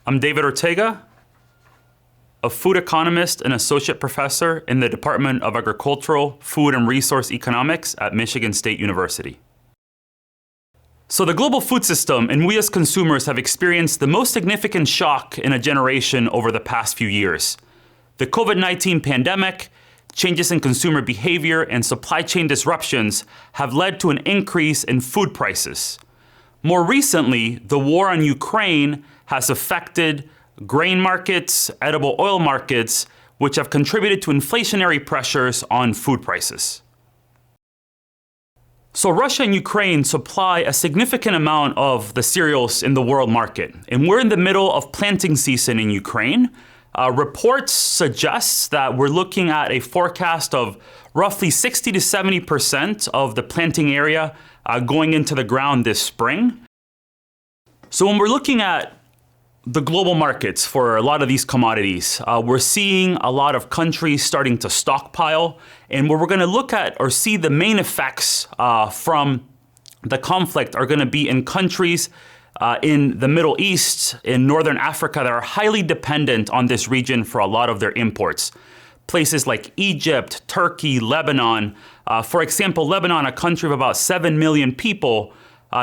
I'm David Ortega, a food economist and associate professor in the Department of Agricultural, Food, and Resource Economics at Michigan State University. So the global food system and we as consumers have experienced the most significant shock in a generation over the past few years. The COVID-19 pandemic, changes in consumer behavior, and supply chain disruptions have led to an increase in food prices. More recently, the war on Ukraine has affected grain markets, edible oil markets, which have contributed to inflationary pressures on food prices. So Russia and Ukraine supply a significant amount of the cereals in the world market, and we're in the middle of planting season in Ukraine. Reports suggest that we're looking at a forecast of roughly 60 to 70% of the planting area going into the ground this spring. So when we're looking at the global markets for a lot of these commodities, we're seeing a lot of countries starting to stockpile, and what we're going to look at or see the main effects from the conflict are going to be in countries in the Middle East, in Northern Africa, that are highly dependent on this region for a lot of their imports. Places like Egypt, Turkey, Lebanon. For example, Lebanon, a country of about 7 million people,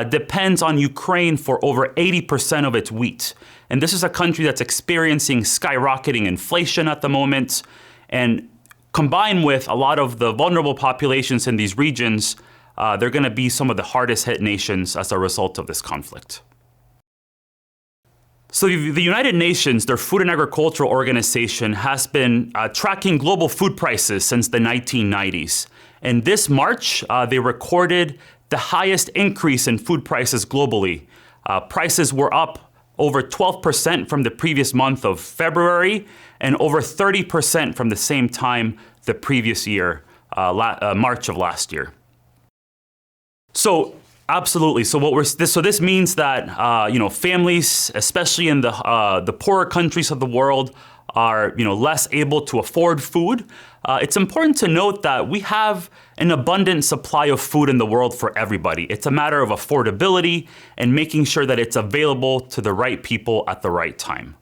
depends on Ukraine for over 80% of its wheat. And this is a country that's experiencing skyrocketing inflation at the moment. And combined with a lot of the vulnerable populations in these regions, they're going to be some of the hardest hit nations as a result of this conflict. So the United Nations, their Food and Agricultural Organization, has been tracking global food prices since the 1990s. And this March, they recorded the highest increase in food prices globally. Prices were up over 12% from the previous month of February and over 30% from the same time the previous year, March of last year. So absolutely. So this means that families, especially in the poorer countries of the world, are less able to afford food. It's important to note that we have an abundant supply of food in the world for everybody. It's a matter of affordability and making sure that it's available to the right people at the right time.